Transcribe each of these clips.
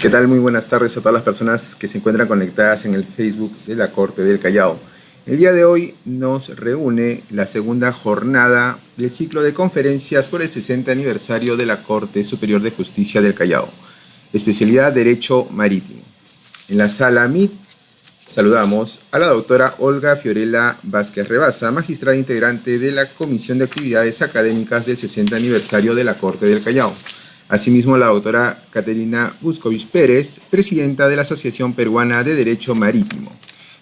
¿Qué tal? Muy buenas tardes a todas las personas que se encuentran conectadas en el Facebook de la Corte del Callao. El día de hoy nos reúne la segunda jornada del ciclo de conferencias por el 60 aniversario de la Corte Superior de Justicia del Callao, especialidad Derecho Marítimo. En la sala MIT saludamos a la doctora Olga Fiorella Vázquez Rebaza, magistrada integrante de la Comisión de Actividades Académicas del 60 aniversario de la Corte del Callao. Asimismo, la doctora Caterina Buscovich Pérez, presidenta de la Asociación Peruana de Derecho Marítimo.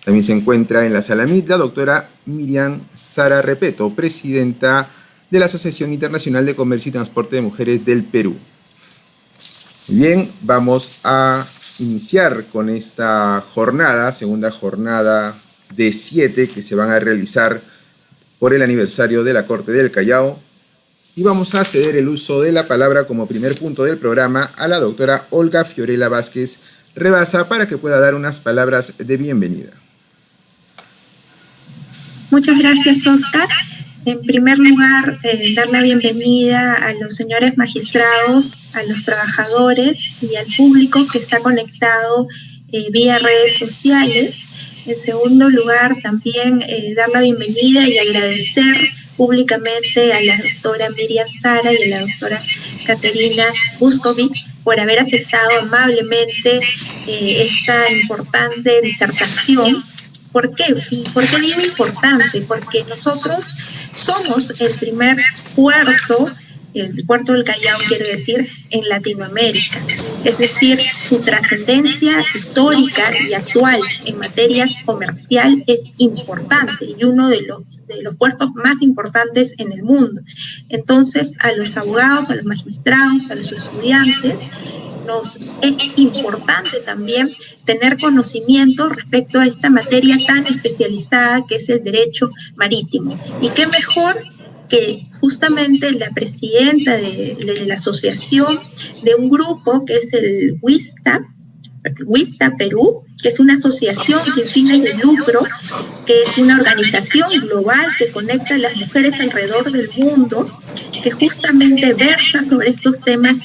También se encuentra en la sala MIT la doctora Miriam Sara Repeto, presidenta de la Asociación Internacional de Comercio y Transporte de Mujeres del Perú. Bien, vamos a iniciar con esta jornada, segunda jornada de 7 que se van a realizar por el aniversario de la Corte del Callao. Y vamos a ceder el uso de la palabra como primer punto del programa a la doctora Olga Fiorella Vázquez Rebaza para que pueda dar unas palabras de bienvenida. Muchas gracias, Oscar. En primer lugar, dar la bienvenida a los señores magistrados, a los trabajadores y al público que está conectado vía redes sociales. En segundo lugar, también dar la bienvenida y agradecer públicamente a la doctora Miriam Sara y a la doctora Caterina Buscovich por haber aceptado amablemente esta importante disertación. ¿Por qué? ¿Y por qué digo importante? Porque nosotros somos el primer puerto, el puerto del Callao quiere decir, en Latinoamérica. Es decir, su trascendencia histórica y actual en materia comercial es importante y uno de los puertos más importantes en el mundo. Entonces, a los abogados, a los magistrados, a los estudiantes, nos es importante también tener conocimiento respecto a esta materia tan especializada que es el derecho marítimo. Y qué mejor que justamente la presidenta de la asociación de un grupo que es el WISTA Perú, que es una asociación sin fines de lucro, que es una organización global que conecta a las mujeres alrededor del mundo, que justamente versa sobre estos temas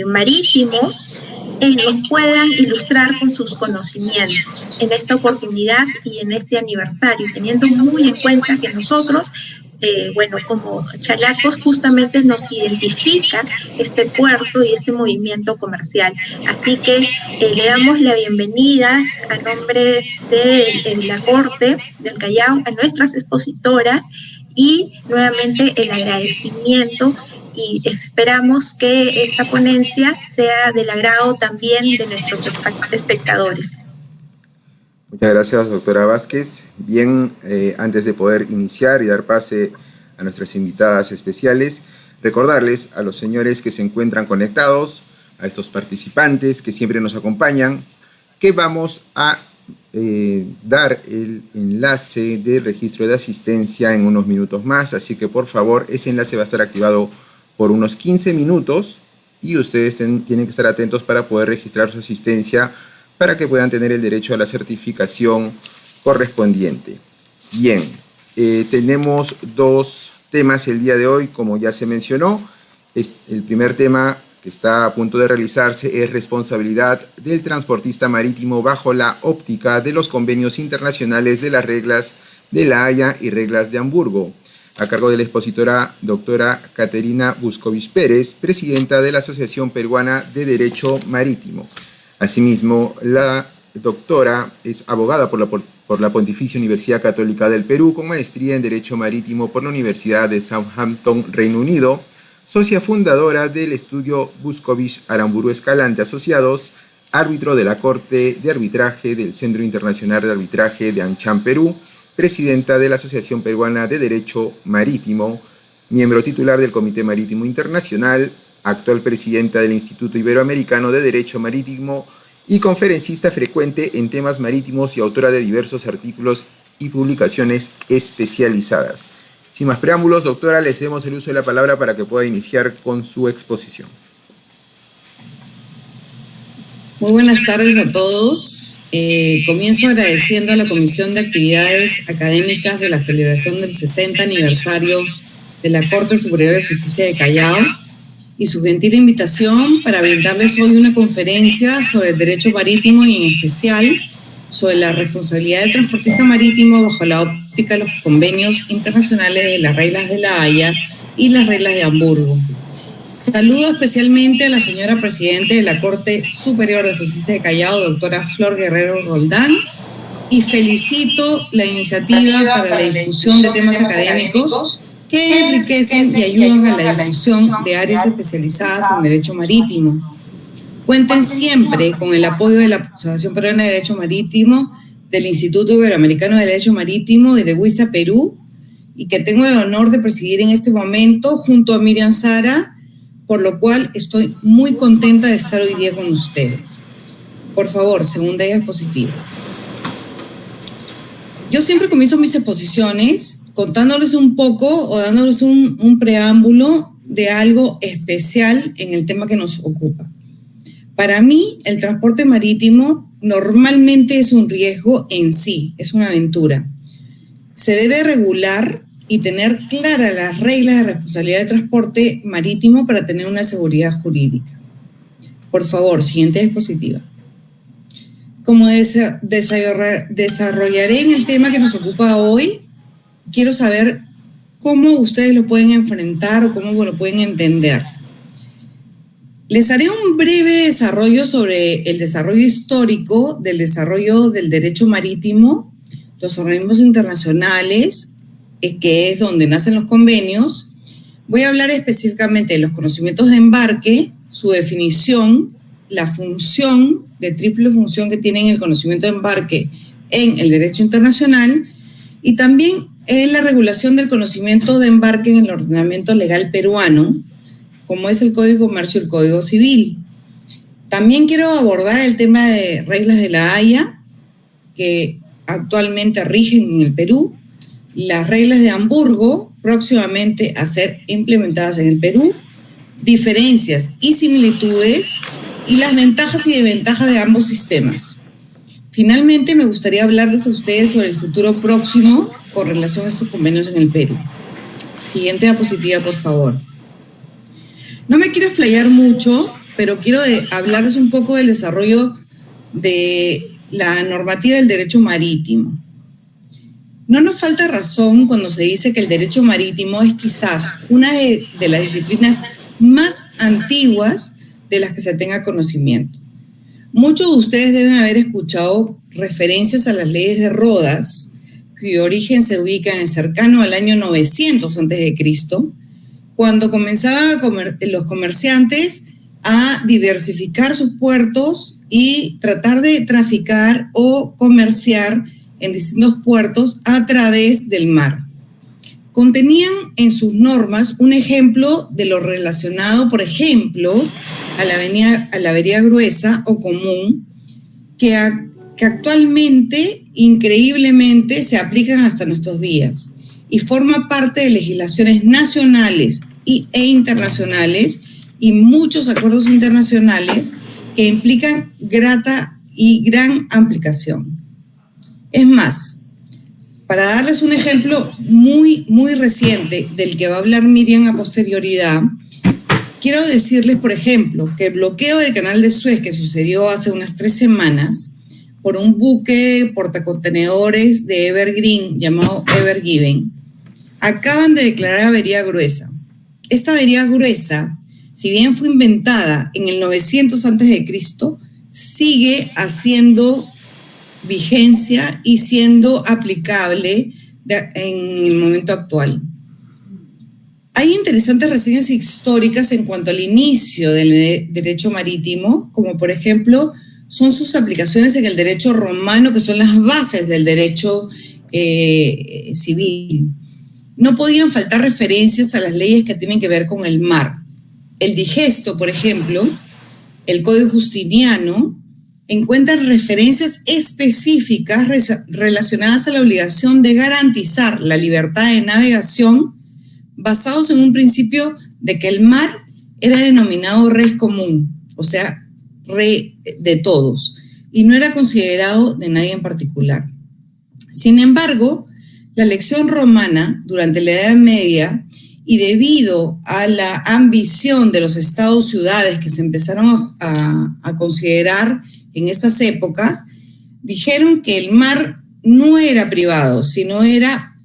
marítimos, nos puedan ilustrar con sus conocimientos en esta oportunidad y en este aniversario, teniendo muy en cuenta que nosotros, como chalacos, justamente nos identifica este puerto y este movimiento comercial. Así que le damos la bienvenida a nombre de la Corte del Callao a nuestras expositoras y nuevamente el agradecimiento, y esperamos que esta ponencia sea del agrado también de nuestros espectadores. Muchas gracias, doctora Vázquez. Bien, antes de poder iniciar y dar pase a nuestras invitadas especiales, recordarles a los señores que se encuentran conectados, a estos participantes que siempre nos acompañan, que vamos a dar el enlace de registro de asistencia en unos minutos más, así que por favor ese enlace va a estar activado por unos 15 minutos y ustedes tienen que estar atentos para poder registrar su asistencia para que puedan tener el derecho a la certificación correspondiente. Bien, tenemos dos temas el día de hoy, como ya se mencionó. El primer tema que está a punto de realizarse es responsabilidad del transportista marítimo bajo la óptica de los convenios internacionales de las reglas de La Haya y reglas de Hamburgo, a cargo de la expositora doctora Caterina Buscovich Pérez, presidenta de la Asociación Peruana de Derecho Marítimo. Asimismo, la doctora es abogada por la Pontificia Universidad Católica del Perú, con maestría en Derecho Marítimo por la Universidad de Southampton, Reino Unido, socia fundadora del estudio Buscovich Aramburu Escalante Asociados, árbitro de la Corte de Arbitraje del Centro Internacional de Arbitraje de Anchan, Perú, presidenta de la Asociación Peruana de Derecho Marítimo, miembro titular del Comité Marítimo Internacional, actual presidenta del Instituto Iberoamericano de Derecho Marítimo y conferencista frecuente en temas marítimos y autora de diversos artículos y publicaciones especializadas. Sin más preámbulos, doctora, le cedemos el uso de la palabra para que pueda iniciar con su exposición. Muy buenas tardes a todos. Comienzo agradeciendo a la Comisión de Actividades Académicas de la celebración del 60 aniversario de la Corte Superior de Justicia de Callao y su gentil invitación para brindarles hoy una conferencia sobre el derecho marítimo y en especial sobre la responsabilidad del transportista marítimo bajo la óptica de los convenios internacionales de las reglas de La Haya y las reglas de Hamburgo. Saludo especialmente a la señora Presidente de la Corte Superior de Justicia de Callao, doctora Flor Guerrero Roldán, y felicito la iniciativa para la discusión de temas académicos que enriquecen y ayudan a la difusión de áreas especializadas en derecho marítimo. Cuenten siempre con el apoyo de la Asociación Peruana de Derecho Marítimo, del Instituto Iberoamericano de Derecho Marítimo y de WISA Perú, y que tengo el honor de presidir en este momento junto a Miriam Sara, por lo cual estoy muy contenta de estar hoy día con ustedes. Por favor, segunda diapositiva. Yo siempre comienzo mis exposiciones contándoles un poco o dándoles un preámbulo de algo especial en el tema que nos ocupa. Para mí, el transporte marítimo normalmente es un riesgo en sí, es una aventura. Se debe regular y tener claras las reglas de responsabilidad de transporte marítimo para tener una seguridad jurídica. Por favor, siguiente diapositiva. Como desarrollaré en el tema que nos ocupa hoy, quiero saber cómo ustedes lo pueden enfrentar o cómo lo pueden entender. Les haré un breve desarrollo sobre el desarrollo histórico del desarrollo del derecho marítimo, los organismos internacionales, que es donde nacen los convenios. Voy a hablar específicamente de los conocimientos de embarque, su definición, la función, de triple función que tienen el conocimiento de embarque en el derecho internacional y también en la regulación del conocimiento de embarque en el ordenamiento legal peruano, como es el Código de Comercio y el Código Civil. También quiero abordar el tema de reglas de La Haya, que actualmente rigen en el Perú, las reglas de Hamburgo, próximamente a ser implementadas en el Perú, diferencias y similitudes, y las ventajas y desventajas de ambos sistemas. Finalmente, me gustaría hablarles a ustedes sobre el futuro próximo con relación a estos convenios en el Perú. Siguiente diapositiva, por favor. No me quiero explayar mucho, pero quiero hablarles un poco del desarrollo de la normativa del derecho marítimo. No nos falta razón cuando se dice que el derecho marítimo es quizás una de las disciplinas más antiguas de las que se tenga conocimiento. Muchos de ustedes deben haber escuchado referencias a las leyes de Rodas, cuyo origen se ubica en cercano al año 900 a.C., cuando comenzaban los comerciantes a diversificar sus puertos y tratar de traficar o comerciar en distintos puertos a través del mar. Contenían en sus normas un ejemplo de lo relacionado, por ejemplo, a la avería gruesa o común, que actualmente, increíblemente, se aplican hasta nuestros días y forma parte de legislaciones nacionales e internacionales y muchos acuerdos internacionales que implican grata y gran aplicación. Es más, para darles un ejemplo muy reciente del que va a hablar Miriam a posterioridad, quiero decirles, por ejemplo, que el bloqueo del canal de Suez que sucedió hace unas 3 semanas por un buque portacontenedores de Evergreen llamado Ever Given, acaban de declarar avería gruesa. Esta avería gruesa, si bien fue inventada en el 900 a.C., sigue haciendo vigencia y siendo aplicable en el momento actual. Hay interesantes reseñas históricas en cuanto al inicio del derecho marítimo, como por ejemplo son sus aplicaciones en el derecho romano, que son las bases del derecho civil. No podían faltar referencias a las leyes que tienen que ver con el mar. El digesto, por ejemplo, el Código Justiniano, encuentran referencias específicas relacionadas a la obligación de garantizar la libertad de navegación basados en un principio de que el mar era denominado res común, o sea, re de todos, y no era considerado de nadie en particular. Sin embargo, la lección romana durante la Edad Media y debido a la ambición de los estados-ciudades que se empezaron a considerar en estas épocas, dijeron que el mar no era privado, sino era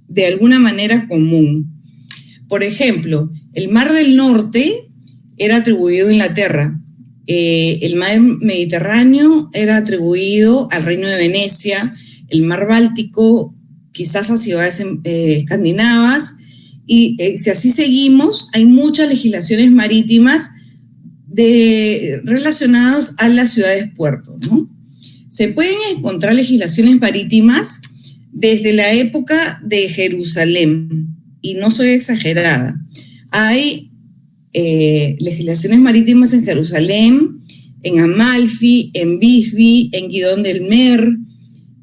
de alguna manera común. Por ejemplo, el Mar del Norte era atribuido a Inglaterra, el Mar Mediterráneo era atribuido al Reino de Venecia, el Mar Báltico quizás a ciudades escandinavas, y si así seguimos, hay muchas legislaciones marítimas relacionadas a las ciudades-puertos, ¿no? Se pueden encontrar legislaciones marítimas desde la época de Jerusalén, y no soy exagerada. Hay legislaciones marítimas en Jerusalén, en Amalfi, en Visby, en Guidón del Mer,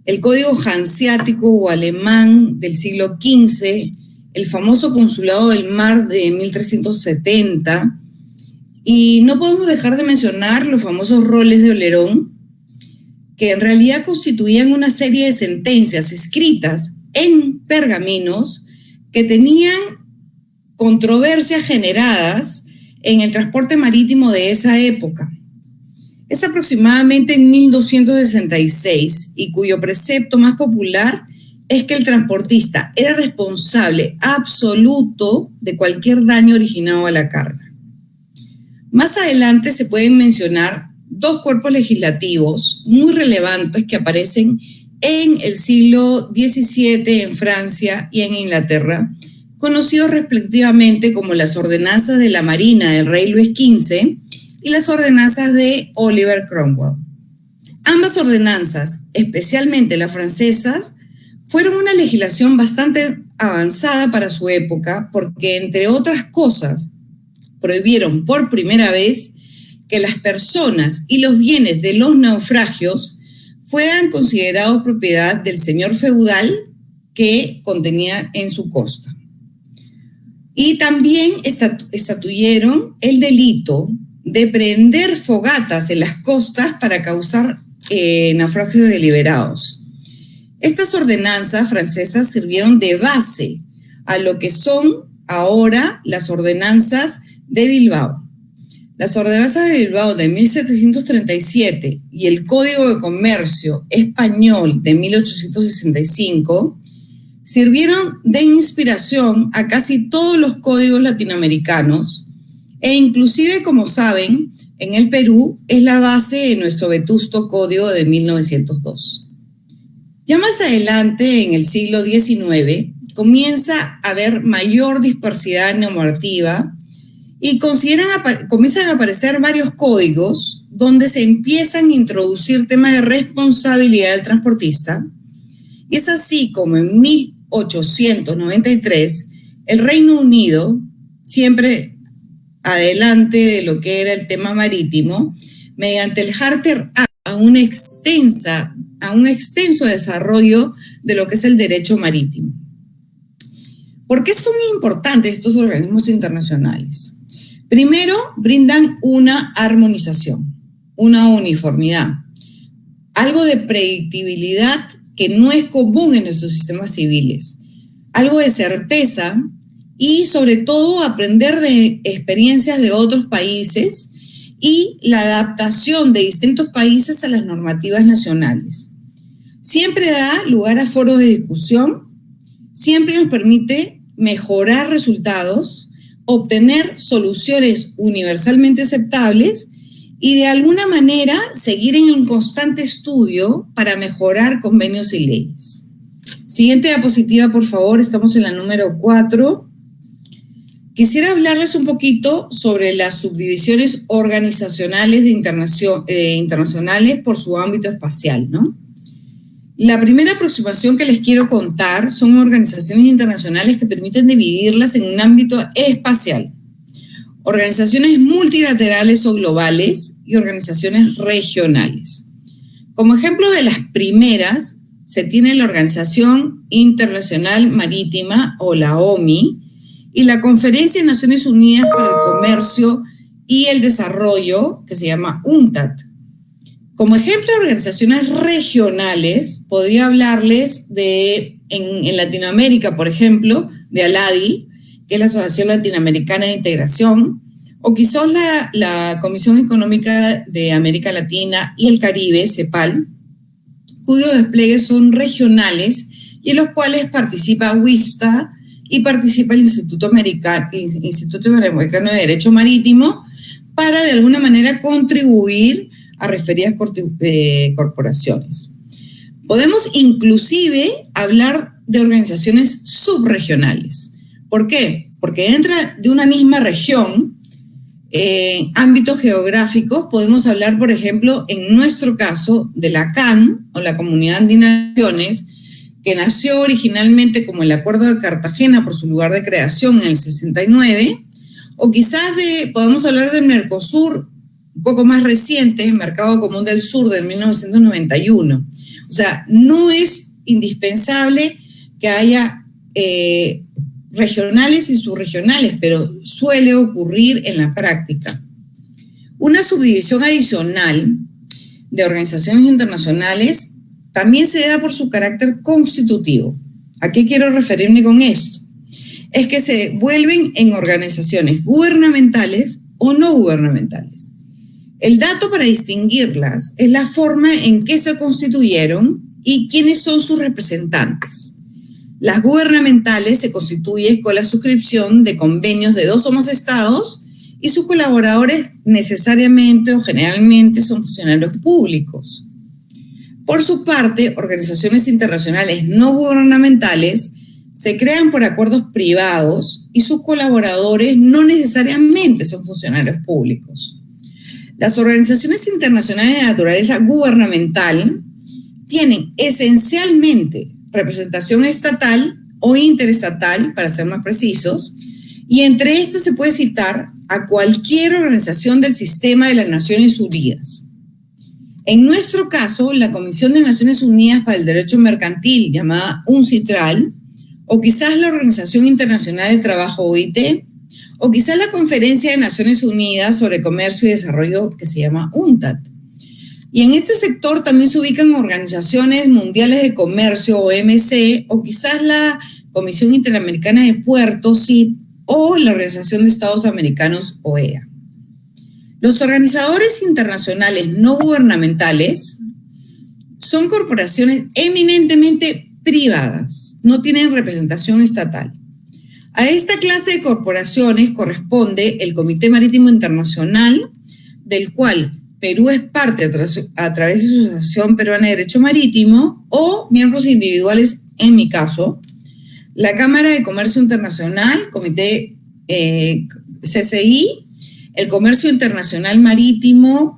el Código Hanseático o alemán del siglo XV, el famoso Consulado del Mar de 1370, y no podemos dejar de mencionar los famosos roles de Olerón, que en realidad constituían una serie de sentencias escritas en pergaminos que tenían controversias generadas en el transporte marítimo de esa época. Es aproximadamente en 1266 y cuyo precepto más popular es que el transportista era responsable absoluto de cualquier daño originado a la carga. Más adelante se pueden mencionar dos cuerpos legislativos muy relevantes que aparecen en el siglo XVII en Francia y en Inglaterra, conocidos respectivamente como las ordenanzas de la Marina del rey Luis XV y las ordenanzas de Oliver Cromwell. Ambas ordenanzas, especialmente las francesas, fueron una legislación bastante avanzada para su época porque, entre otras cosas, prohibieron por primera vez que las personas y los bienes de los naufragios fueran considerados propiedad del señor feudal que contenía en su costa. Y también estatuyeron el delito de prender fogatas en las costas para causar naufragios deliberados. Estas ordenanzas francesas sirvieron de base a lo que son ahora las ordenanzas de Bilbao. Las ordenanzas de Bilbao de 1737 y el Código de Comercio Español de 1865 sirvieron de inspiración a casi todos los códigos latinoamericanos e inclusive, como saben, en el Perú es la base de nuestro vetusto Código de 1902. Ya más adelante, en el siglo XIX, comienza a haber mayor disparidad normativa y comienzan a aparecer varios códigos donde se empiezan a introducir temas de responsabilidad del transportista. Y es así como en 1893 el Reino Unido, siempre adelante de lo que era el tema marítimo, mediante el Charter Act, a un extenso desarrollo de lo que es el derecho marítimo. ¿Por qué son importantes estos organismos internacionales? Primero, brindan una armonización, una uniformidad, algo de predictibilidad que no es común en nuestros sistemas civiles, algo de certeza y sobre todo aprender de experiencias de otros países y la adaptación de distintos países a las normativas nacionales. Siempre da lugar a foros de discusión, siempre nos permite mejorar resultados, obtener soluciones universalmente aceptables y de alguna manera seguir en un constante estudio para mejorar convenios y leyes. Siguiente diapositiva, por favor, estamos en la número 4. Quisiera hablarles un poquito sobre las subdivisiones organizacionales internacionales por su ámbito espacial, ¿no? La primera aproximación que les quiero contar son organizaciones internacionales que permiten dividirlas en un ámbito espacial. Organizaciones multilaterales o globales y organizaciones regionales. Como ejemplo de las primeras, se tiene la Organización Internacional Marítima o la OMI y la Conferencia de Naciones Unidas para el Comercio y el Desarrollo, que se llama UNCTAD. Como ejemplo de organizaciones regionales, podría hablarles en Latinoamérica, por ejemplo, de ALADI, que es la Asociación Latinoamericana de Integración, o quizás la Comisión Económica de América Latina y el Caribe, CEPAL, cuyos despliegues son regionales y en los cuales participa WISTA y participa el Instituto Interamericano de Derecho Marítimo para de alguna manera contribuir a referidas corporaciones. Podemos inclusive hablar de organizaciones subregionales. ¿Por qué? Porque dentro de una misma región, ámbitos geográficos, podemos hablar, por ejemplo, en nuestro caso, de la CAN, o la Comunidad Andina de Naciones, que nació originalmente como el Acuerdo de Cartagena por su lugar de creación en el 69, o quizás podemos hablar del Mercosur, un poco más reciente, Mercado Común del Sur, de 1991. O sea, no es indispensable que haya regionales y subregionales, pero suele ocurrir en la práctica. Una subdivisión adicional de organizaciones internacionales también se da por su carácter constitutivo. ¿A qué quiero referirme con esto? Es que se vuelven en organizaciones gubernamentales o no gubernamentales. El dato para distinguirlas es la forma en que se constituyeron y quiénes son sus representantes. Las gubernamentales se constituyen con la suscripción de convenios de 2 o más estados y sus colaboradores necesariamente o generalmente son funcionarios públicos. Por su parte, organizaciones internacionales no gubernamentales se crean por acuerdos privados y sus colaboradores no necesariamente son funcionarios públicos. Las organizaciones internacionales de naturaleza gubernamental tienen esencialmente representación estatal o interestatal, para ser más precisos, y entre estas se puede citar a cualquier organización del sistema de las Naciones Unidas. En nuestro caso, la Comisión de Naciones Unidas para el Derecho Mercantil, llamada UNCITRAL, o quizás la Organización Internacional de Trabajo, OIT, o quizás la Conferencia de Naciones Unidas sobre Comercio y Desarrollo, que se llama UNCTAD. Y en este sector también se ubican organizaciones mundiales de comercio, OMC, o quizás la Comisión Interamericana de Puertos, CIP, o la Organización de Estados Americanos, OEA. Los organizadores internacionales no gubernamentales son corporaciones eminentemente privadas, no tienen representación estatal. A esta clase de corporaciones corresponde el Comité Marítimo Internacional, del cual Perú es parte a través de su Asociación Peruana de Derecho Marítimo, o miembros individuales, en mi caso, la Cámara de Comercio Internacional, Comité CCI, el Comercio Internacional Marítimo,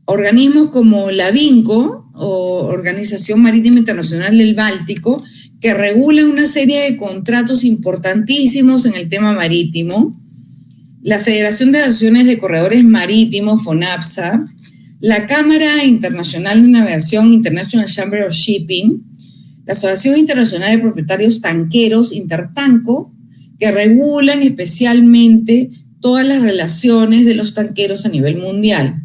organismos como la VINCO, o Organización Marítima Internacional del Báltico, que regulan una serie de contratos importantísimos en el tema marítimo, la Federación de Asociaciones de Corredores Marítimos, FONAPSA, la Cámara Internacional de Navegación, International Chamber of Shipping, la Asociación Internacional de Propietarios Tanqueros, Intertanco, que regulan especialmente todas las relaciones de los tanqueros a nivel mundial.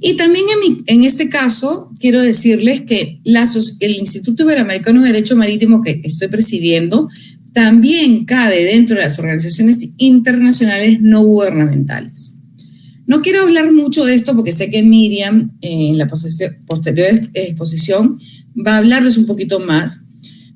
Y también en este caso, quiero decirles que el Instituto Interamericano de Derecho Marítimo que estoy presidiendo también cabe dentro de las organizaciones internacionales no gubernamentales. No quiero hablar mucho de esto porque sé que Miriam en la posterior exposición va a hablarles un poquito más,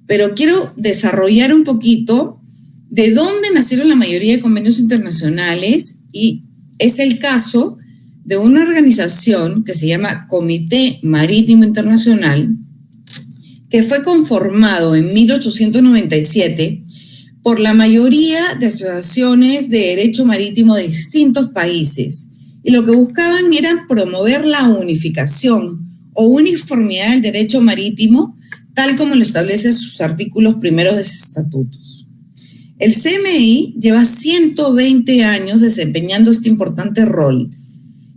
pero quiero desarrollar un poquito de dónde nacieron la mayoría de convenios internacionales, y es el caso de una organización que se llama Comité Marítimo Internacional, que fue conformado en 1897 por la mayoría de asociaciones de derecho marítimo de distintos países, y lo que buscaban era promover la unificación o uniformidad del derecho marítimo, tal como lo establecen sus artículos primeros de sus estatutos. El CMI lleva 120 años desempeñando este importante rol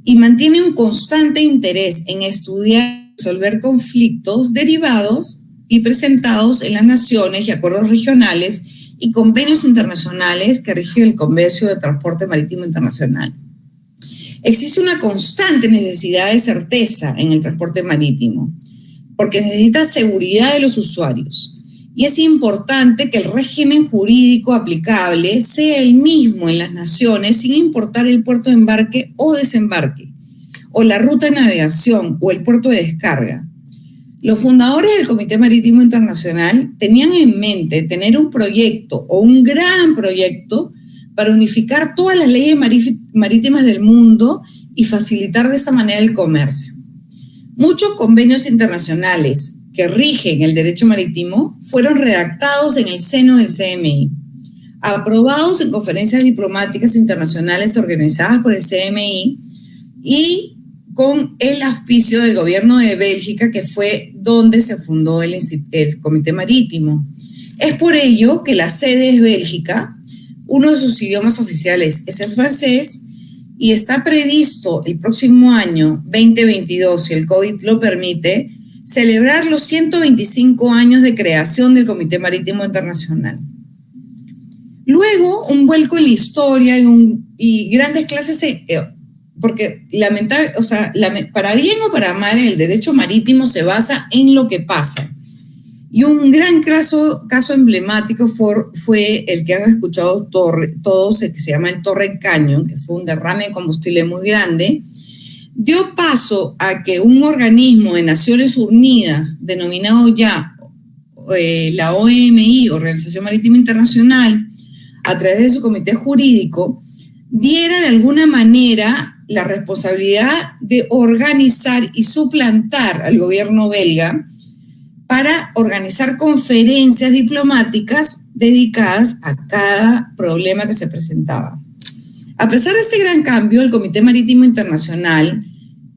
y mantiene un constante interés en estudiar y resolver conflictos derivados y presentados en las naciones y acuerdos regionales y convenios internacionales que rigen el comercio de transporte marítimo internacional. Existe una constante necesidad de certeza en el transporte marítimo, porque necesita seguridad de los usuarios. y es importante que el régimen jurídico aplicable sea el mismo en las naciones sin importar el puerto de embarque o desembarque, o la ruta de navegación o el puerto de descarga. Los fundadores del Comité Marítimo Internacional tenían en mente tener un proyecto o un gran proyecto para unificar todas las leyes marítimas del mundo y facilitar de esta manera el comercio. Muchos convenios internacionales que rigen el derecho marítimo fueron redactados en el seno del CMI, aprobados en conferencias diplomáticas internacionales organizadas por el CMI y con el auspicio del gobierno de Bélgica, que fue donde se fundó el Comité Marítimo. Es por ello que la sede es Bélgica, uno de sus idiomas oficiales es el francés, y está previsto el próximo año 2022, si el COVID lo permite, celebrar los 125 años de creación del Comité Marítimo Internacional. Luego, un vuelco en la historia y grandes clases, porque para bien o para mal, el derecho marítimo se basa en lo que pasa. Y un gran caso emblemático fue el que han escuchado todos, que se llama el Torrey Canyon, que fue un derrame de combustible muy grande. Dio paso a que un organismo de Naciones Unidas, denominado ya la OMI, Organización Marítima Internacional, a través de su comité jurídico, diera de alguna manera la responsabilidad de organizar y suplantar al gobierno belga para organizar conferencias diplomáticas dedicadas a cada problema que se presentaba. A pesar de este gran cambio, el Comité Marítimo Internacional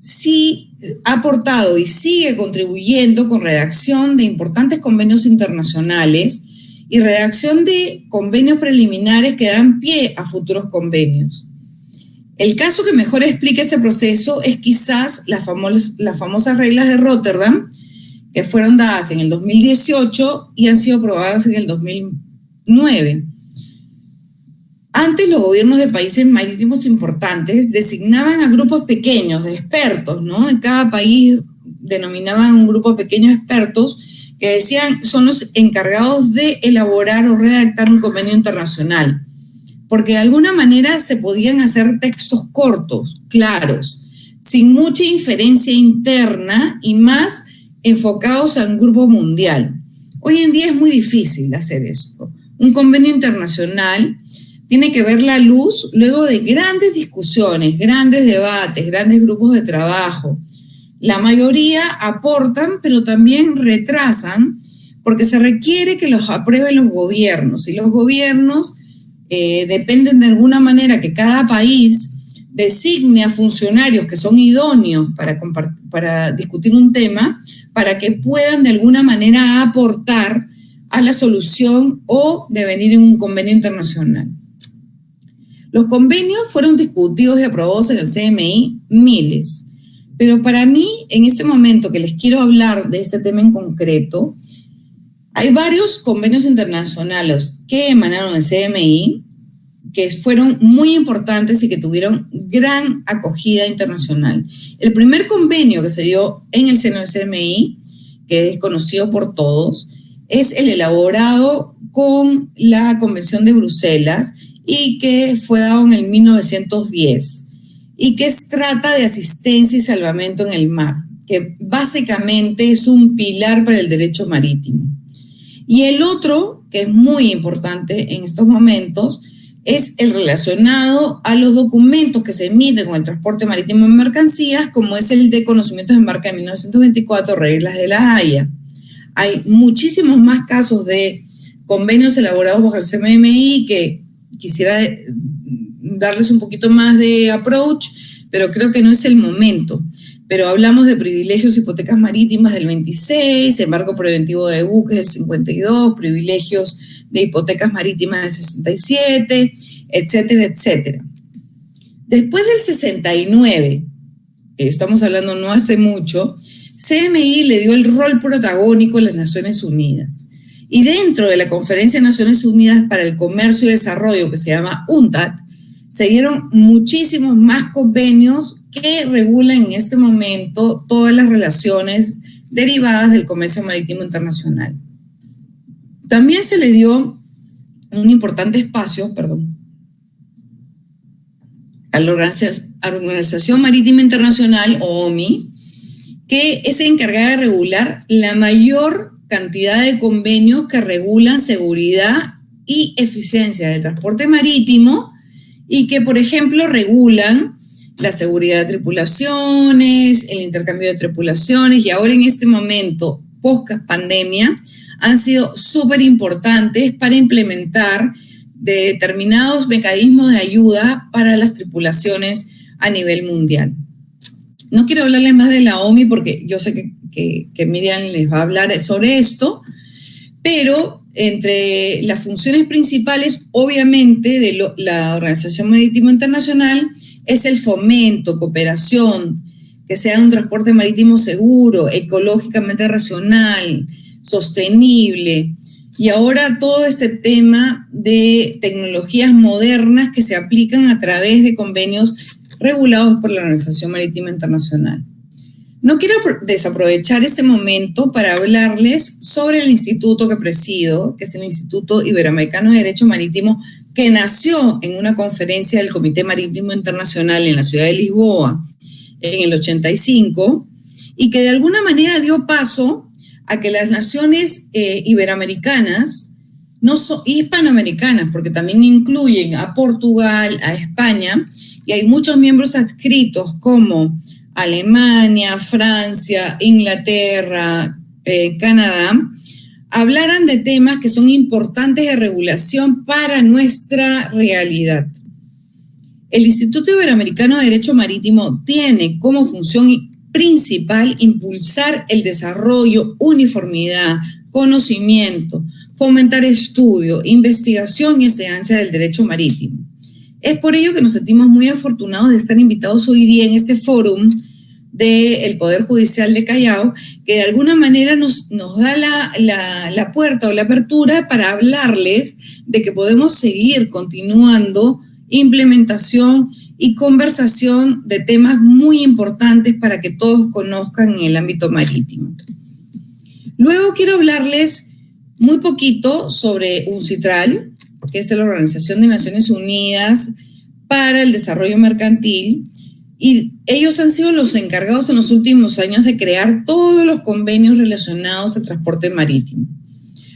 sí ha aportado y sigue contribuyendo con redacción de importantes convenios internacionales y redacción de convenios preliminares que dan pie a futuros convenios. El caso que mejor explica este proceso es quizás las famosas reglas de Rotterdam, que fueron dadas en el 2018 y han sido aprobadas en el 2009. Antes los gobiernos de países marítimos importantes designaban a grupos pequeños de expertos, ¿no? En cada país denominaban un grupo pequeño de expertos que decían son los encargados de elaborar o redactar un convenio internacional, porque de alguna manera se podían hacer textos cortos, claros, sin mucha inferencia interna y más enfocados a un grupo mundial. Hoy en día es muy difícil hacer esto. Un convenio internacional tiene que ver la luz luego de grandes discusiones, grandes debates, grandes grupos de trabajo. La mayoría aportan, pero también retrasan, porque se requiere que los aprueben los gobiernos. Y los gobiernos dependen de alguna manera que cada país designe a funcionarios que son idóneos para discutir un tema, para que puedan de alguna manera aportar a la solución o devenir en un convenio internacional. Los convenios fueron discutidos y aprobados en el CMI miles, pero para mí, en este momento que les quiero hablar de este tema en concreto, hay varios convenios internacionales que emanaron del CMI, que fueron muy importantes y que tuvieron gran acogida internacional. El primer convenio que se dio en el seno del CMI, que es conocido por todos, es el elaborado con la Convención de Bruselas y que fue dado en el 1910 y que trata de asistencia y salvamento en el mar, que básicamente es un pilar para el derecho marítimo. Y el otro, que es muy importante en estos momentos, es el relacionado a los documentos que se emiten con el transporte marítimo en mercancías, como es el de conocimientos de embarque de 1924, reglas de la Haya. Hay muchísimos más casos de convenios elaborados bajo el CMMI que quisiera darles un poquito más de approach, pero creo que no es el momento. Pero hablamos de privilegios hipotecas marítimas del 26, embargo preventivo de buques del 52, privilegios de hipotecas marítimas del 67, etcétera, etcétera. Después del 69, estamos hablando no hace mucho, CMI le dio el rol protagónico a las Naciones Unidas. Y dentro de la Conferencia de Naciones Unidas para el Comercio y Desarrollo, que se llama UNCTAD, se dieron muchísimos más convenios que regulan en este momento todas las relaciones derivadas del comercio marítimo internacional. También se le dio un importante espacio, a la Organización Marítima Internacional, o OMI, que es encargada de regular la mayor cantidad de convenios que regulan seguridad y eficiencia del transporte marítimo y que, por ejemplo, regulan la seguridad de tripulaciones, el intercambio de tripulaciones, y ahora en este momento, post-pandemia, han sido súper importantes para implementar determinados mecanismos de ayuda para las tripulaciones a nivel mundial. No quiero hablarles más de la OMI porque yo sé que Miriam les va a hablar sobre esto, pero entre las funciones principales, obviamente, de la Organización Marítima Internacional es el fomento, cooperación, que sea un transporte marítimo seguro, ecológicamente racional, sostenible, y ahora todo este tema de tecnologías modernas que se aplican a través de convenios regulados por la Organización Marítima Internacional. No quiero desaprovechar este momento para hablarles sobre el instituto que presido, que es el Instituto Iberoamericano de Derecho Marítimo, que nació en una conferencia del Comité Marítimo Internacional en la ciudad de Lisboa en el 85, y que de alguna manera dio paso a que las naciones iberoamericanas, y hispanoamericanas, porque también incluyen a Portugal, a España, y hay muchos miembros adscritos como Alemania, Francia, Inglaterra, Canadá, hablaran de temas que son importantes de regulación para nuestra realidad. El Instituto Iberoamericano de Derecho Marítimo tiene como función principal impulsar el desarrollo, uniformidad, conocimiento, fomentar estudio, investigación y enseñanza del derecho marítimo. Es por ello que nos sentimos muy afortunados de estar invitados hoy día en este fórum del Poder Judicial de Callao, que de alguna manera nos da la puerta o la apertura para hablarles de que podemos seguir continuando implementación y conversación de temas muy importantes para que todos conozcan en el ámbito marítimo. Luego quiero hablarles muy poquito sobre UNCITRAL, que es la Organización de Naciones Unidas para el Desarrollo Mercantil, y ellos han sido los encargados en los últimos años de crear todos los convenios relacionados al transporte marítimo.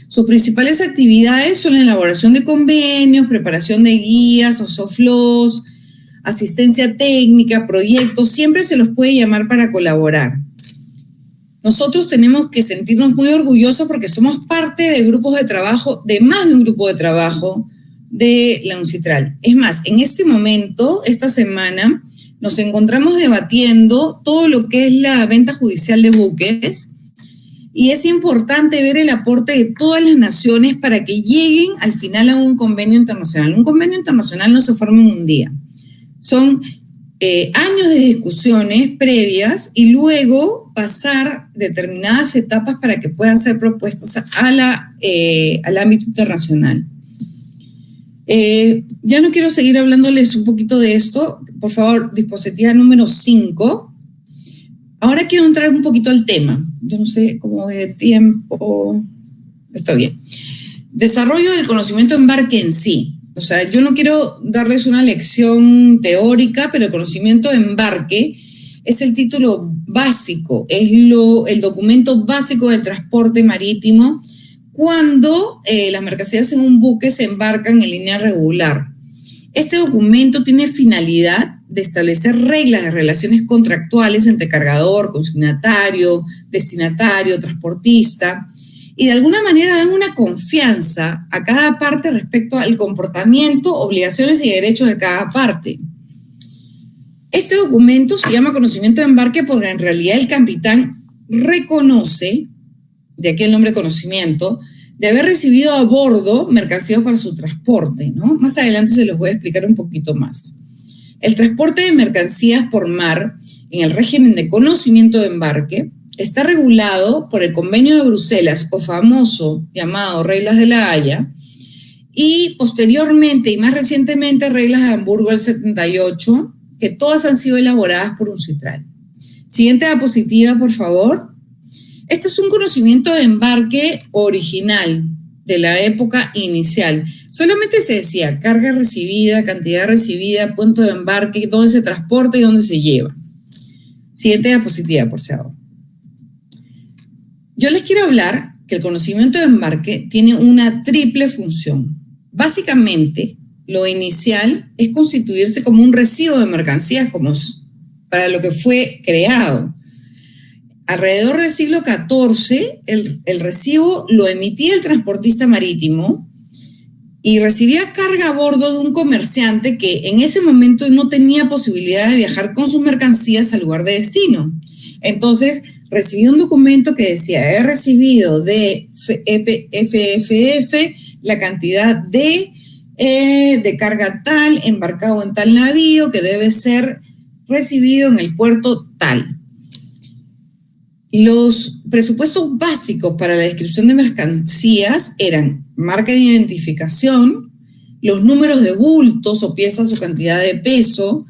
Sus principales actividades son la elaboración de convenios, preparación de guías o soft laws, asistencia técnica, proyectos, siempre se los puede llamar para colaborar. Nosotros tenemos que sentirnos muy orgullosos porque somos parte de grupos de trabajo, de más de un grupo de trabajo de la UNCITRAL. Es más, en este momento, esta semana, nos encontramos debatiendo todo lo que es la venta judicial de buques, y es importante ver el aporte de todas las naciones para que lleguen al final a un convenio internacional. Un convenio internacional no se forma en un día. Son años de discusiones previas y luego pasar determinadas etapas para que puedan ser propuestas al ámbito internacional. Ya no quiero seguir hablándoles un poquito de esto. Por favor, diapositiva número 5. Ahora quiero entrar un poquito al tema. Yo no sé cómo de tiempo. Está bien. Desarrollo del conocimiento de embarque en sí. O sea, yo no quiero darles una lección teórica, pero el conocimiento de embarque es el título básico, es el documento básico del transporte marítimo cuando las mercancías en un buque se embarcan en línea regular. Este documento tiene finalidad de establecer reglas de relaciones contractuales entre cargador, consignatario, destinatario, transportista, y de alguna manera dan una confianza a cada parte respecto al comportamiento, obligaciones y derechos de cada parte. Este documento se llama conocimiento de embarque porque en realidad el capitán reconoce, de aquí el nombre conocimiento, de haber recibido a bordo mercancías para su transporte, ¿no? Más adelante se los voy a explicar un poquito más. El transporte de mercancías por mar en el régimen de conocimiento de embarque está regulado por el Convenio de Bruselas, o famoso llamado Reglas de la Haya, y posteriormente y más recientemente Reglas de Hamburgo del 78, que todas han sido elaboradas por UNCITRAL. Siguiente diapositiva, por favor. Este es un conocimiento de embarque original, de la época inicial. Solamente se decía carga recibida, cantidad recibida, punto de embarque, dónde se transporta y dónde se lleva. Siguiente diapositiva, por favor. Yo les quiero hablar que el conocimiento de embarque tiene una triple función. Básicamente, lo inicial es constituirse como un recibo de mercancías, como para lo que fue creado. Alrededor del siglo XIV, el recibo lo emitía el transportista marítimo y recibía carga a bordo de un comerciante que en ese momento no tenía posibilidad de viajar con sus mercancías al lugar de destino. Entonces, recibía un documento que decía: he recibido de FFF la cantidad de carga tal, embarcado en tal navío, que debe ser recibido en el puerto tal. Los presupuestos básicos para la descripción de mercancías eran marca de identificación, los números de bultos o piezas o cantidad de peso,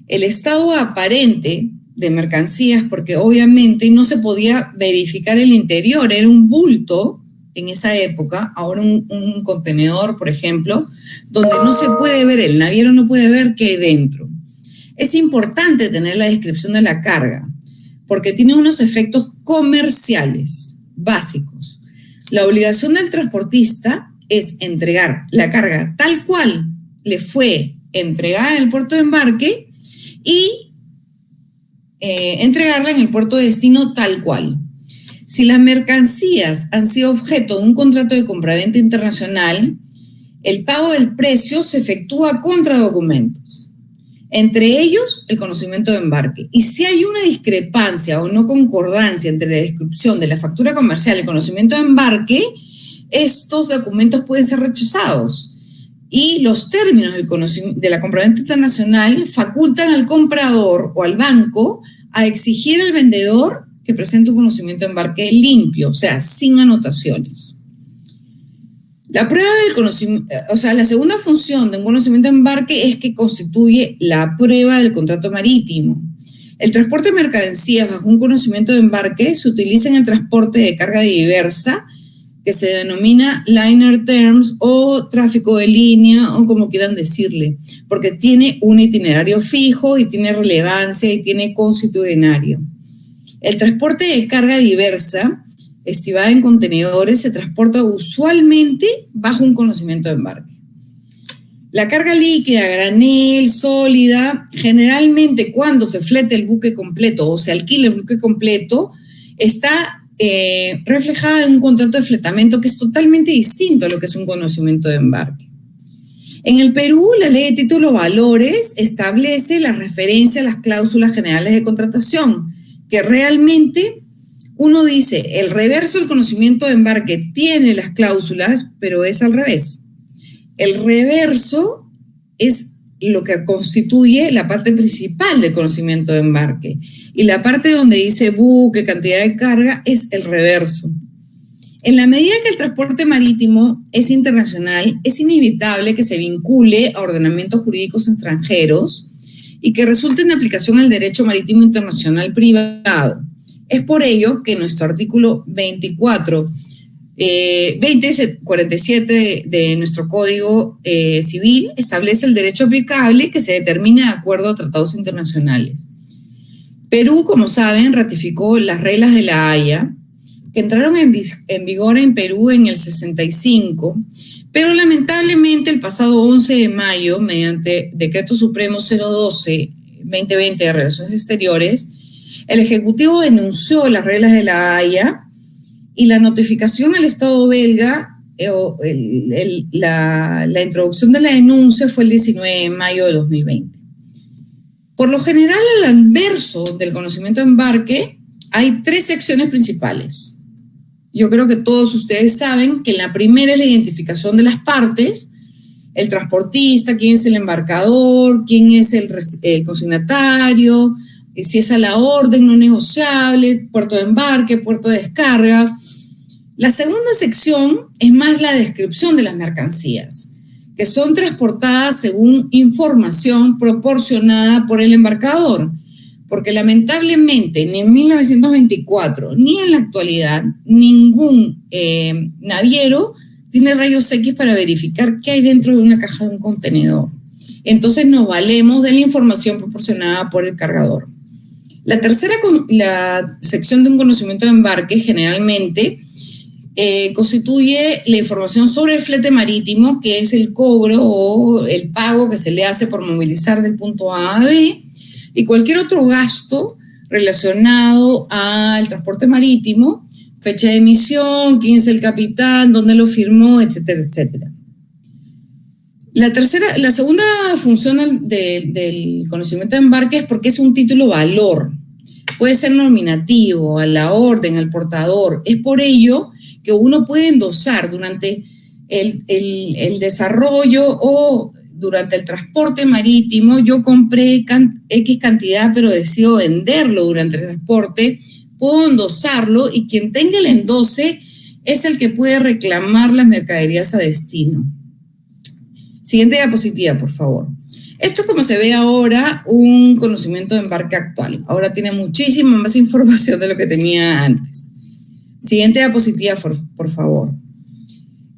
el estado aparente de mercancías, porque obviamente no se podía verificar el interior, era un bulto en esa época, ahora un contenedor, por ejemplo, donde no se puede ver, el naviero no puede ver qué hay dentro. Es importante tener la descripción de la carga, porque tiene unos efectos comerciales básicos. La obligación del transportista es entregar la carga tal cual le fue entregada en el puerto de embarque y entregarla en el puerto de destino tal cual. Si las mercancías han sido objeto de un contrato de compraventa internacional, el pago del precio se efectúa contra documentos. Entre ellos, el conocimiento de embarque. Y si hay una discrepancia o no concordancia entre la descripción de la factura comercial y el conocimiento de embarque, estos documentos pueden ser rechazados. Y los términos de la compraventa internacional facultan al comprador o al banco a exigir al vendedor que presente un conocimiento de embarque limpio, o sea, sin anotaciones. La prueba del conocimiento, la segunda función de un conocimiento de embarque es que constituye la prueba del contrato marítimo. El transporte de mercancías bajo un conocimiento de embarque se utiliza en el transporte de carga diversa, que se denomina liner terms o tráfico de línea o como quieran decirle, porque tiene un itinerario fijo y tiene relevancia y tiene consuetudinario. El transporte de carga diversa, estibada en contenedores, se transporta usualmente bajo un conocimiento de embarque. La carga líquida, granel, sólida, generalmente cuando se flete el buque completo o se alquila el buque completo, está reflejada en un contrato de fletamento que es totalmente distinto a lo que es un conocimiento de embarque. En el Perú, la Ley de Títulos Valores establece la referencia a las cláusulas generales de contratación, que realmente uno dice, el reverso del conocimiento de embarque tiene las cláusulas, pero es al revés. El reverso es lo que constituye la parte principal del conocimiento de embarque. Y la parte donde dice buque, cantidad de carga, es el reverso. En la medida que el transporte marítimo es internacional, es inevitable que se vincule a ordenamientos jurídicos extranjeros y que resulte en aplicación al derecho marítimo internacional privado. Es por ello que nuestro artículo 2047 de nuestro Código Civil establece el derecho aplicable que se determina de acuerdo a tratados internacionales. Perú, como saben, ratificó las reglas de la Haya, que entraron en vigor en Perú en el 65, pero lamentablemente el pasado 11 de mayo, mediante Decreto Supremo 012-2020 de Relaciones Exteriores, el Ejecutivo denunció las reglas de la Haya y la notificación al Estado belga, la introducción de la denuncia fue el 19 de mayo de 2020. Por lo general, al anverso del conocimiento de embarque hay tres secciones principales. Yo creo que todos ustedes saben que la primera es la identificación de las partes, el transportista, quién es el embarcador, quién es el consignatario, si es a la orden no negociable, puerto de embarque, puerto de descarga. La segunda sección es más la descripción de las mercancías, que son transportadas según información proporcionada por el embarcador, porque lamentablemente ni en 1924 ni en la actualidad ningún naviero tiene rayos X para verificar qué hay dentro de una caja de un contenedor. Entonces nos valemos de la información proporcionada por el cargador. La sección de un conocimiento de embarque generalmente constituye la información sobre el flete marítimo, que es el cobro o el pago que se le hace por movilizar del punto A a B, y cualquier otro gasto relacionado al transporte marítimo, fecha de emisión, quién es el capitán, dónde lo firmó, etcétera, etcétera. La segunda función del conocimiento de embarque es porque es un título valor. Puede ser nominativo, a la orden, al portador. Es por ello que uno puede endosar durante el desarrollo o durante el transporte marítimo. Yo compré X cantidad, pero decido venderlo durante el transporte. Puedo endosarlo y quien tenga el endose es el que puede reclamar las mercaderías a destino. Siguiente diapositiva, por favor. Esto es como se ve ahora un conocimiento de embarque actual. Ahora tiene muchísima más información de lo que tenía antes. Siguiente diapositiva, por favor.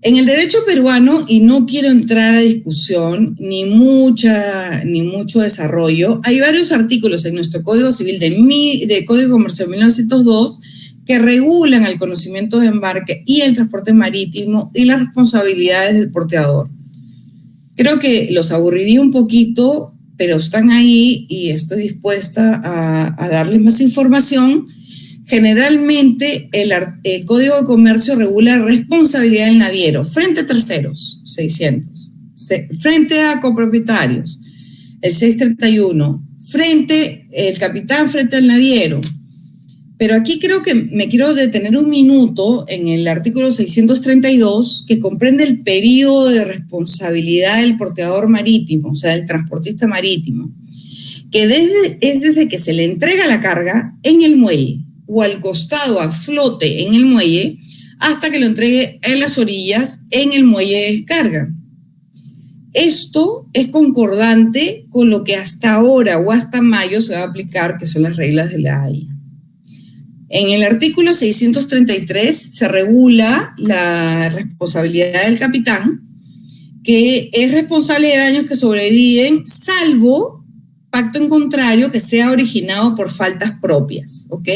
En el derecho peruano, y no quiero entrar a discusión ni mucho desarrollo, hay varios artículos en nuestro Código Civil de Código de Comercio de 1902 que regulan el conocimiento de embarque y el transporte marítimo y las responsabilidades del porteador. Creo que los aburriría un poquito, pero están ahí y estoy dispuesta a darles más información. Generalmente, el Código de Comercio regula la responsabilidad del naviero frente a terceros, 600, frente a copropietarios, el 631, el capitán frente al naviero. Pero aquí creo que me quiero detener un minuto en el artículo 632, que comprende el periodo de responsabilidad del porteador marítimo, o sea, del transportista marítimo, que es desde que se le entrega la carga en el muelle o al costado a flote en el muelle hasta que lo entregue en las orillas en el muelle de descarga. Esto es concordante con lo que hasta ahora o hasta mayo se va a aplicar, que son las reglas de la Haya. En el artículo 633 se regula la responsabilidad del capitán, que es responsable de daños que sobreviven, salvo pacto en contrario que sea originado por faltas propias, ¿ok?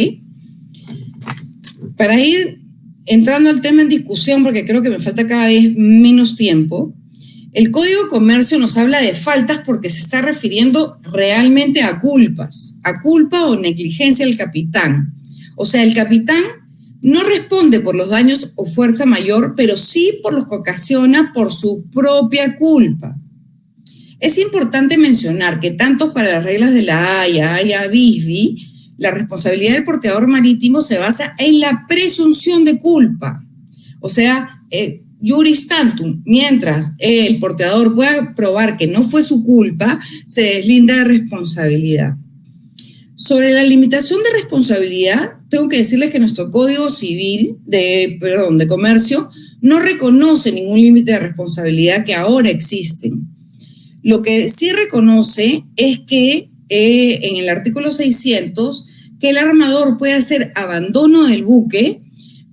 Para ir entrando al tema en discusión, porque creo que me falta cada vez menos tiempo, el Código de Comercio nos habla de faltas porque se está refiriendo realmente a culpas, a culpa o negligencia del capitán. O sea, el capitán no responde por los daños o fuerza mayor, pero sí por los que ocasiona por su propia culpa. Es importante mencionar que tanto para las reglas de la Haya, BISBI, la responsabilidad del porteador marítimo se basa en la presunción de culpa. O sea, juris tantum, mientras el porteador pueda probar que no fue su culpa, se deslinda de responsabilidad. Sobre la limitación de responsabilidad, tengo que decirles que nuestro Código Civil de Comercio no reconoce ningún límite de responsabilidad que ahora existen. Lo que sí reconoce es que en el artículo 600, que el armador puede hacer abandono del buque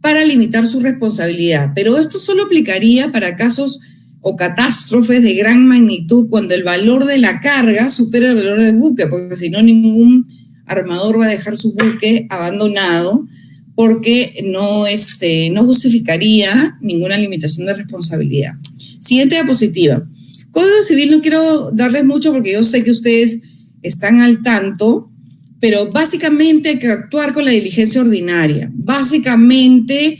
para limitar su responsabilidad, pero esto solo aplicaría para casos o catástrofes de gran magnitud cuando el valor de la carga supera el valor del buque, porque si no ningún armador va a dejar su buque abandonado porque no justificaría ninguna limitación de responsabilidad. Siguiente diapositiva. Código Civil no quiero darles mucho porque yo sé que ustedes están al tanto, pero básicamente hay que actuar con la diligencia ordinaria. Básicamente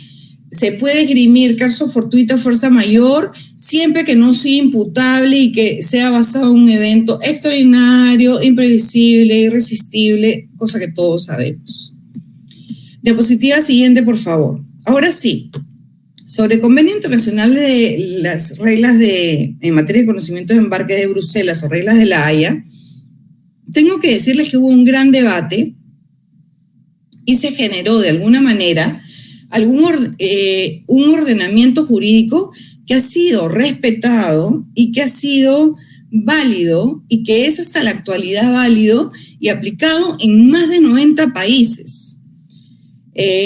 se puede esgrimir caso fortuito fuerza mayor siempre que no sea imputable y que sea basado en un evento extraordinario, imprevisible, irresistible, cosa que todos sabemos. Diapositiva siguiente, por favor. Ahora sí, sobre el Convenio Internacional de las Reglas en materia de conocimiento de embarque de Bruselas o reglas de la Haya, tengo que decirles que hubo un gran debate y se generó de alguna manera un ordenamiento jurídico que ha sido respetado y que ha sido válido y que es hasta la actualidad válido y aplicado en más de 90 países.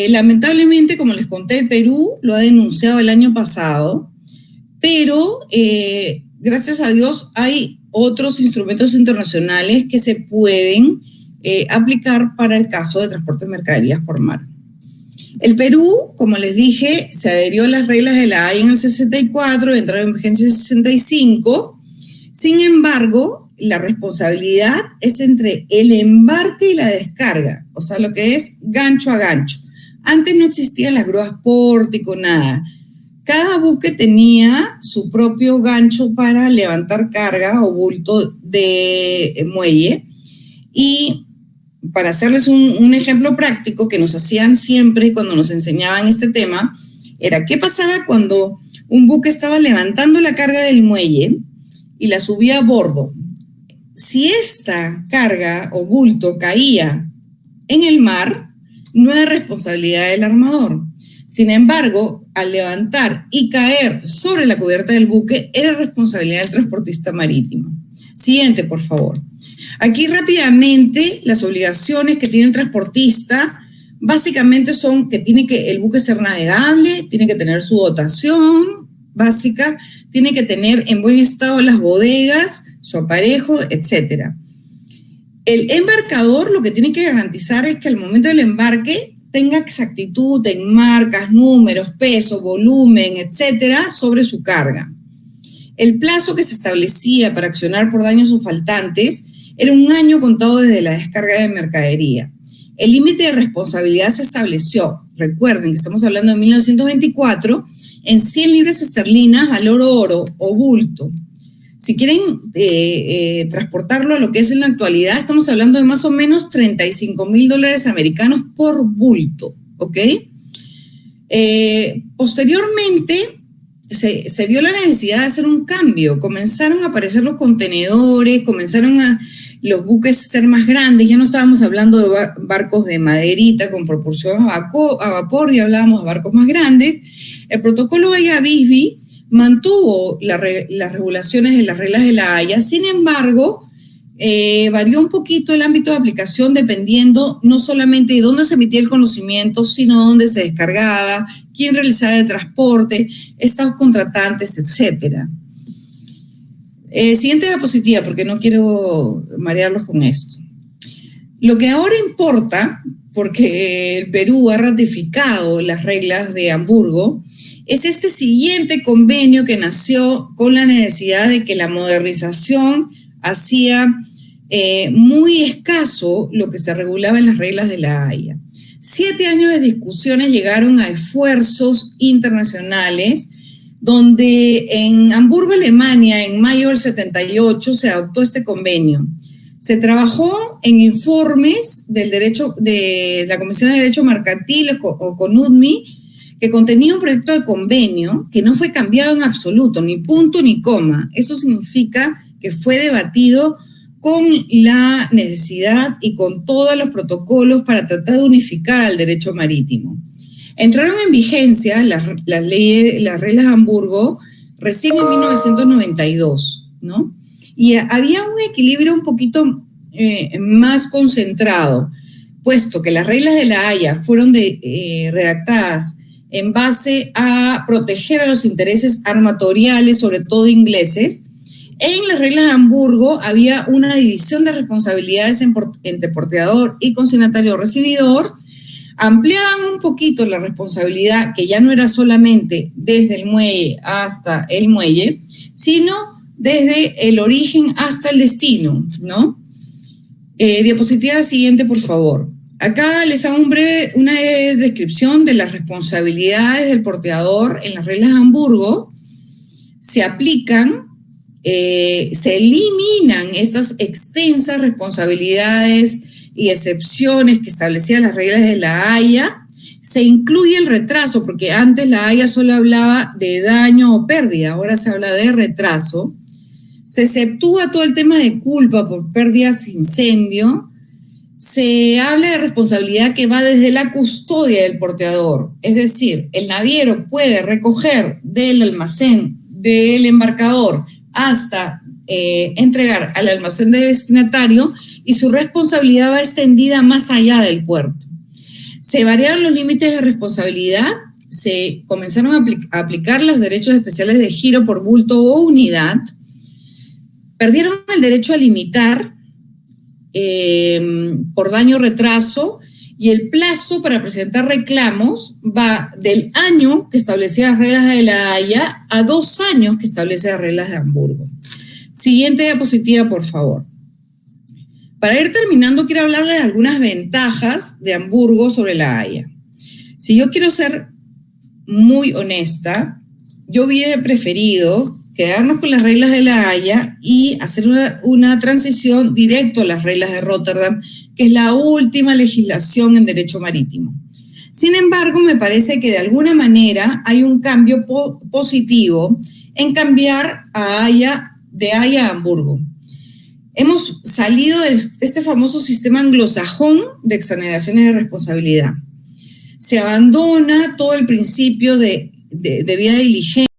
Lamentablemente, como les conté, el Perú lo ha denunciado el año pasado pero gracias a Dios hay otros instrumentos internacionales que se pueden aplicar para el caso de transporte de mercaderías por mar. El Perú, como les dije, se adherió a las reglas de la Haya en el 64, entró en vigencia en el 65. Sin embargo, la responsabilidad es entre el embarque y la descarga, o sea, lo que es gancho a gancho. Antes no existían las grúas pórtico, nada. Cada buque tenía su propio gancho para levantar carga o bulto de muelle. Y para hacerles un ejemplo práctico que nos hacían siempre cuando nos enseñaban este tema, era qué pasaba cuando un buque estaba levantando la carga del muelle y la subía a bordo. Si esta carga o bulto caía en el mar, no era responsabilidad del armador. Sin embargo, al levantar y caer sobre la cubierta del buque, era responsabilidad del transportista marítimo. Siguiente, por favor. Aquí rápidamente las obligaciones que tiene el transportista básicamente son que tiene que el buque ser navegable, tiene que tener su dotación básica, tiene que tener en buen estado las bodegas, su aparejo, etc. El embarcador lo que tiene que garantizar es que al momento del embarque tenga exactitud en marcas, números, peso, volumen, etcétera, sobre su carga. El plazo que se establecía para accionar por daños o faltantes era 1 año contado desde la descarga de mercadería. El límite de responsabilidad se estableció, recuerden que estamos hablando de 1924, en 100 libras esterlinas, valor oro o bulto. Si quieren transportarlo a lo que es en la actualidad, estamos hablando de más o menos $35,000 americanos por bulto, ¿ok? Posteriormente, se vio la necesidad de hacer un cambio. Comenzaron a aparecer los contenedores, comenzaron a los buques ser más grandes. Ya no estábamos hablando de barcos de maderita con propulsión a vapor, ya hablábamos de barcos más grandes. El protocolo Haya-Visby mantuvo las regulaciones de las reglas de la Haya. Sin embargo, varió un poquito el ámbito de aplicación dependiendo no solamente de dónde se emitía el conocimiento, sino dónde se descargaba, quién realizaba el transporte, estados contratantes, etcétera. Siguiente diapositiva, porque no quiero marearlos con esto. Lo que ahora importa, porque el Perú ha ratificado las reglas de Hamburgo, es este siguiente convenio que nació con la necesidad de que la modernización hacía muy escaso lo que se regulaba en las reglas de la Haya. 7 años de discusiones llegaron a esfuerzos internacionales, donde en Hamburgo, Alemania, en mayo del 78, se adoptó este convenio. Se trabajó en informes de la Comisión de Derecho Mercantil o CONUDMI, que contenía un proyecto de convenio que no fue cambiado en absoluto, ni punto ni coma. Eso significa que fue debatido con la necesidad y con todos los protocolos para tratar de unificar el derecho marítimo. Entraron en vigencia las reglas de Hamburgo recién en 1992, ¿no? Y había un equilibrio un poquito más concentrado, puesto que las reglas de la Haya fueron redactadas en base a proteger a los intereses armatoriales, sobre todo ingleses. En las reglas de Hamburgo había una división de responsabilidades entre porteador y consignatario o recibidor. Ampliaban un poquito la responsabilidad, que ya no era solamente desde el muelle hasta el muelle, sino desde el origen hasta el destino, ¿no? Diapositiva siguiente, por favor. Acá les hago una descripción de las responsabilidades del porteador en las reglas de Hamburgo. Se aplican, se eliminan estas extensas responsabilidades y excepciones que establecían las reglas de la Haya. Se incluye el retraso, porque antes la Haya solo hablaba de daño o pérdida, ahora se habla de retraso. Se exceptúa todo el tema de culpa por pérdidas, incendio. Se habla de responsabilidad que va desde la custodia del porteador, es decir, el naviero puede recoger del almacén del embarcador hasta entregar al almacén del destinatario, y su responsabilidad va extendida más allá del puerto. Se variaron los límites de responsabilidad se comenzaron a aplicar los derechos especiales de giro por bulto o unidad, perdieron el derecho a limitar por daño o retraso, y el plazo para presentar reclamos va del año que establecía las reglas de La Haya a 2 años que establece las reglas de Hamburgo. Siguiente diapositiva, por favor. Para ir terminando, quiero hablarles de algunas ventajas de Hamburgo sobre La Haya. Si yo quiero ser muy honesta, yo hubiera preferido quedarnos con las reglas de La Haya y hacer una transición directo a las reglas de Róterdam, que es la última legislación en derecho marítimo. Sin embargo, me parece que de alguna manera hay un cambio positivo en cambiar de Haya a Hamburgo. Hemos salido de este famoso sistema anglosajón de exoneraciones de responsabilidad. Se abandona todo el principio de vía diligencia